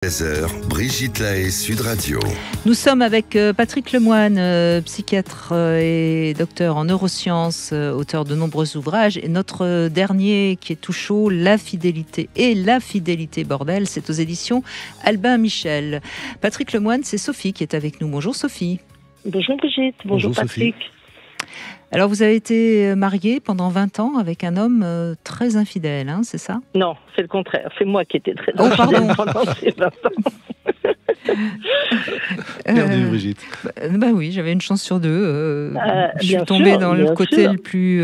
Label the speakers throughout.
Speaker 1: 16h, Brigitte Lahaie, Sud Radio.
Speaker 2: Nous sommes avec Patrick Lemoine, psychiatre et docteur en neurosciences, auteur de nombreux ouvrages. Et notre dernier qui est tout chaud, La fidélité et la fidélité bordel, c'est aux éditions Albin Michel. Patrick Lemoine, c'est Sophie qui est avec nous. Bonjour Sophie.
Speaker 3: Bonjour Brigitte, bonjour Patrick.
Speaker 2: Sophie. Alors vous avez été mariée pendant 20 ans avec un homme très infidèle, hein, c'est ça?
Speaker 3: Non, c'est le contraire. C'est moi qui étais très infidèle pendant ces 20 ans.
Speaker 4: Perdu, Brigitte.
Speaker 2: Bah oui, j'avais une chance sur deux. Je suis tombée dans le côté le plus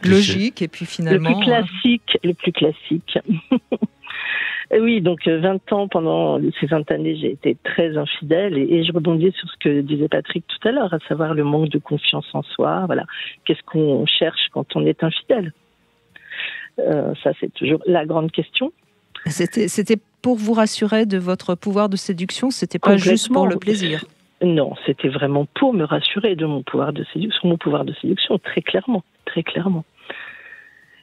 Speaker 2: logique et puis finalement...
Speaker 3: Le plus classique. Oui, donc 20 ans, pendant ces 20 années, j'ai été très infidèle et je rebondis sur ce que disait Patrick tout à l'heure, à savoir le manque de confiance en soi. Voilà, qu'est-ce qu'on cherche quand on est infidèle? Ça, c'est toujours la grande question.
Speaker 2: C'était pour vous rassurer de votre pouvoir de séduction, c'était pas juste pour le plaisir?
Speaker 3: Non, c'était vraiment pour me rassurer de mon pouvoir de séduction, très clairement, très clairement.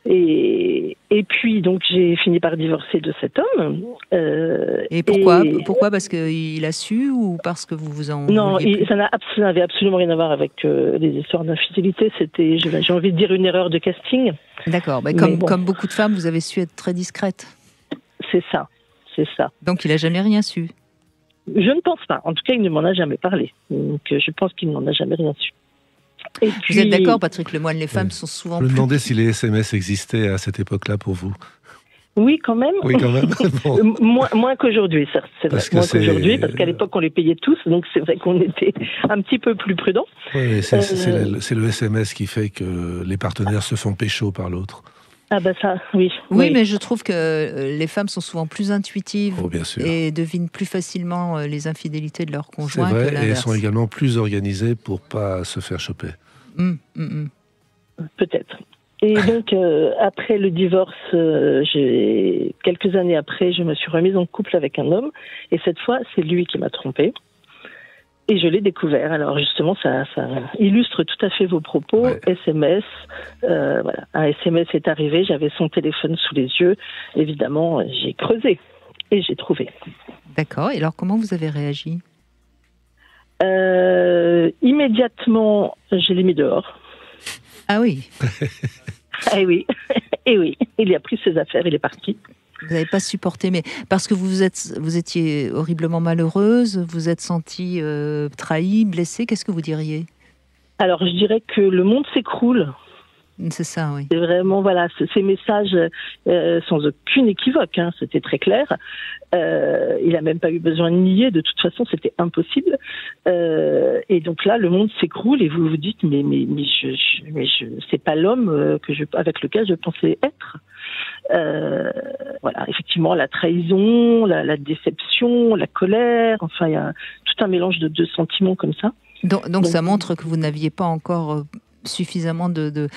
Speaker 3: Et puis, donc, j'ai fini par divorcer de cet homme.
Speaker 2: Et pourquoi? Pourquoi? Parce qu'il a su ou parce que vous vous en...
Speaker 3: Non, ça n'avait absolument rien à voir avec les histoires d'infidélité. C'était, j'ai envie de dire, une erreur de casting.
Speaker 2: D'accord. Mais comme beaucoup de femmes, vous avez su être très discrète. C'est ça. Donc, il n'a jamais rien su?
Speaker 3: Je ne pense pas. En tout cas, il ne m'en a jamais parlé. Donc, je pense qu'il n'en a jamais rien su.
Speaker 2: Et puis... Vous êtes d'accord, Patrick Lemoine, les femmes sont souvent...
Speaker 4: Je me demandais si les SMS existaient à cette époque-là pour vous.
Speaker 3: Oui, quand même.
Speaker 4: Oui, quand même. Bon.
Speaker 3: moins qu'aujourd'hui, certes. C'est vrai. Moins qu'aujourd'hui, parce qu'à l'époque, on les payait tous, donc c'est vrai qu'on était un petit peu plus prudents.
Speaker 4: Oui, c'est le SMS qui fait que les partenaires se font pécho par l'autre.
Speaker 3: Ah bah ça, oui.
Speaker 2: Oui, mais je trouve que les femmes sont souvent plus intuitives et devinent plus facilement les infidélités de leur conjoint.
Speaker 4: C'est vrai,
Speaker 2: que l'inverse.
Speaker 4: et elles sont également plus organisées pour pas se faire choper.
Speaker 3: Peut-être. Et donc, après le divorce, quelques années après, je me suis remise en couple avec un homme. Et cette fois, c'est lui qui m'a trompée. Et je l'ai découvert. Alors justement, ça illustre tout à fait vos propos. Ouais. SMS, voilà. Un SMS est arrivé, j'avais son téléphone sous les yeux. Évidemment, j'ai creusé et j'ai trouvé.
Speaker 2: D'accord. Et alors, comment vous avez réagi?
Speaker 3: Immédiatement, je l'ai mis dehors.
Speaker 2: Ah oui.
Speaker 3: Ah oui. Et oui. Il a pris ses affaires, il est parti.
Speaker 2: Vous n'avez pas supporté, mais parce que vous étiez horriblement malheureuse, vous êtes sentie trahie, blessée, qu'est-ce que vous diriez? Alors, je dirais que le monde s'écroule. C'est ça, oui.
Speaker 3: C'est vraiment, voilà, ces messages sans aucune équivoque, hein, c'était très clair. Il n'a même pas eu besoin de nier, de toute façon, c'était impossible. Et donc là, le monde s'écroule et vous vous dites, mais c'est pas l'homme avec lequel je pensais être. Voilà, effectivement, la trahison, la déception, la colère, enfin, il y a tout un mélange de sentiments comme ça.
Speaker 2: Donc ça montre que vous n'aviez pas encore suffisamment de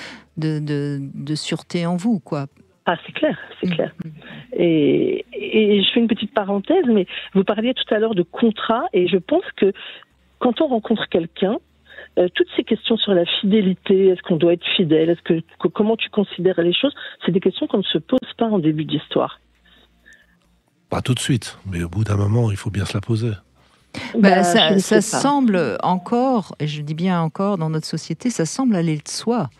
Speaker 2: sûreté en vous, quoi.
Speaker 3: Ah, c'est clair, c'est clair. Et je fais une petite parenthèse, mais vous parliez tout à l'heure de contrat, et je pense que quand on rencontre quelqu'un, toutes ces questions sur la fidélité, est-ce qu'on doit être fidèle, comment tu considères les choses, c'est des questions qu'on ne se pose pas en début d'histoire.
Speaker 4: Pas tout de suite, mais au bout d'un moment, il faut bien se la poser.
Speaker 2: Ça semble encore, et je dis bien encore, dans notre société, ça semble aller de soi.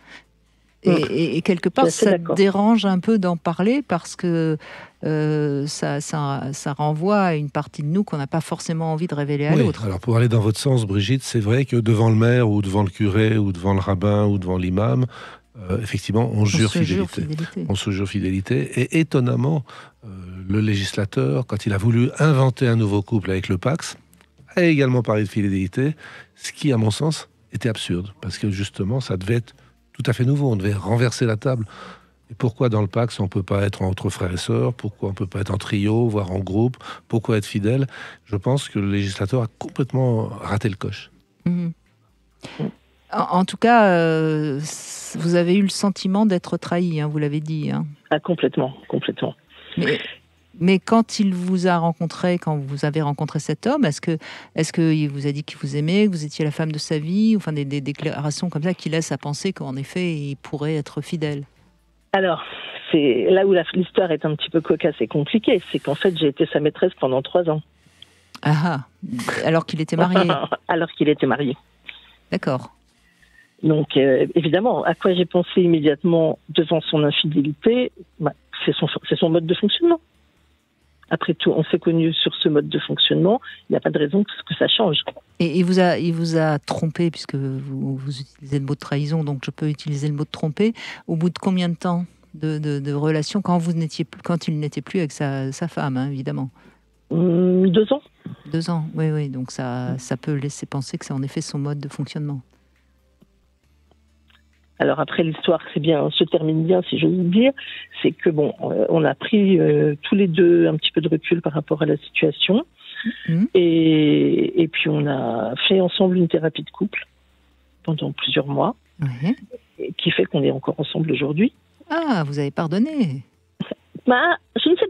Speaker 2: Et quelque part, ça dérange un peu d'en parler parce que ça renvoie à une partie de nous qu'on n'a pas forcément envie de révéler à l'autre.
Speaker 4: Alors pour aller dans votre sens, Brigitte, c'est vrai que devant le maire ou devant le curé ou devant le rabbin ou devant l'imam, effectivement, on se jure fidélité. Et étonnamment, le législateur, quand il a voulu inventer un nouveau couple avec le Pacs, a également parlé de fidélité, ce qui, à mon sens, était absurde. Parce que justement, ça devait être tout à fait nouveau. On devait renverser la table. Et pourquoi dans le Pacs, on ne peut pas être entre frères et sœurs? Pourquoi on ne peut pas être en trio, voire en groupe? Pourquoi être fidèle? Je pense que le législateur a complètement raté le coche.
Speaker 2: En tout cas, vous avez eu le sentiment d'être trahi, hein, vous l'avez dit. Hein.
Speaker 3: Ah, complètement.
Speaker 2: Mais quand il vous a rencontré, quand vous avez rencontré cet homme, est-ce qu'il vous a dit qu'il vous aimait, que vous étiez la femme de sa vie, enfin des déclarations comme ça qui laissent à penser qu'en effet, il pourrait être fidèle?
Speaker 3: Alors, c'est là où l'histoire est un petit peu cocasse et compliquée, c'est qu'en fait, j'ai été sa maîtresse pendant 3 ans.
Speaker 2: Ah, alors qu'il était marié.
Speaker 3: Alors qu'il était marié.
Speaker 2: D'accord.
Speaker 3: Donc, évidemment, à quoi j'ai pensé immédiatement devant son infidélité, c'est son mode de fonctionnement. Après tout, on s'est connus sur ce mode de fonctionnement, il n'y a pas de raison que ça change.
Speaker 2: Et il vous a trompé, puisque vous utilisez le mot de trahison, donc je peux utiliser le mot de tromper. Au bout de combien de temps de relation, quand il n'était plus avec sa femme, hein, évidemment?
Speaker 3: 2 ans.
Speaker 2: 2 ans, oui. Donc ça peut laisser penser que c'est en effet son mode de fonctionnement.
Speaker 3: Alors après, l'histoire se termine bien, si j'ose dire. C'est que on a pris tous les deux un petit peu de recul par rapport à la situation. Et puis on a fait ensemble une thérapie de couple pendant plusieurs mois, qui fait qu'on est encore ensemble aujourd'hui.
Speaker 2: Ah, vous avez pardonné?
Speaker 3: Je ne sais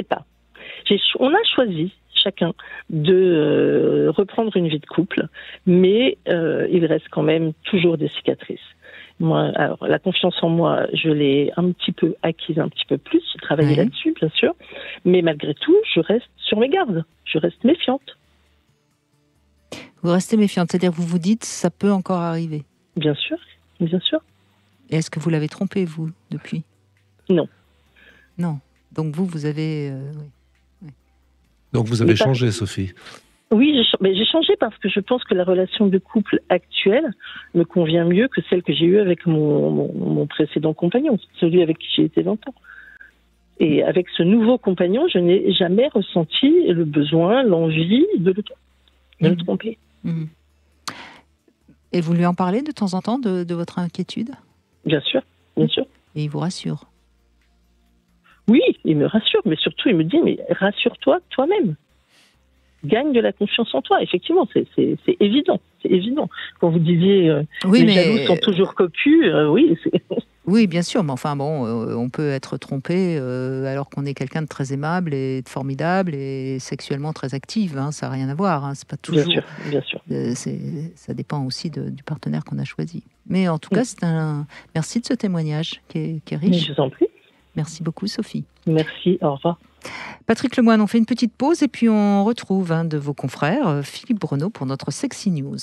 Speaker 3: pas. On a choisi chacun de reprendre une vie de couple, mais il reste quand même toujours des cicatrices. Moi, alors, la confiance en moi, je l'ai un petit peu acquise un petit peu plus, j'ai travaillé là-dessus, bien sûr, mais malgré tout, je reste sur mes gardes, je reste méfiante.
Speaker 2: Vous restez méfiante, c'est-à-dire que vous vous dites, ça peut encore arriver?
Speaker 3: Bien sûr, bien sûr.
Speaker 2: Et est-ce que vous l'avez trompé, vous, depuis?
Speaker 3: Non.
Speaker 2: Non. Donc vous avez...
Speaker 4: Donc vous avez changé, Sophie?
Speaker 3: Oui, j'ai changé parce que je pense que la relation de couple actuelle me convient mieux que celle que j'ai eue avec mon précédent compagnon, celui avec qui j'ai été 20 ans. Et avec ce nouveau compagnon, je n'ai jamais ressenti le besoin, l'envie de le tromper.
Speaker 2: Et vous lui en parlez de temps en temps de votre inquiétude?
Speaker 3: Bien sûr, bien sûr.
Speaker 2: Et il vous rassure?
Speaker 3: Oui, il me rassure, mais surtout il me dit, mais rassure-toi toi-même. Gagne de la confiance en toi. Effectivement, c'est évident. C'est évident. Quand vous disiez les jaloux sont toujours cocus, oui.
Speaker 2: Oui, bien sûr, mais enfin bon, on peut être trompé alors qu'on est quelqu'un de très aimable et de formidable et sexuellement très active. Hein, ça n'a rien à voir. Hein, c'est pas toujours.
Speaker 3: Bien sûr.
Speaker 2: Ça dépend aussi du partenaire qu'on a choisi. Mais en tout cas, merci de ce témoignage qui est riche.
Speaker 3: Mais je vous en prie.
Speaker 2: Merci beaucoup, Sophie.
Speaker 3: Merci, au revoir.
Speaker 2: Patrick Lemoine, on fait une petite pause et puis on retrouve un de vos confrères, Philippe Bruneau, pour notre Sexy News.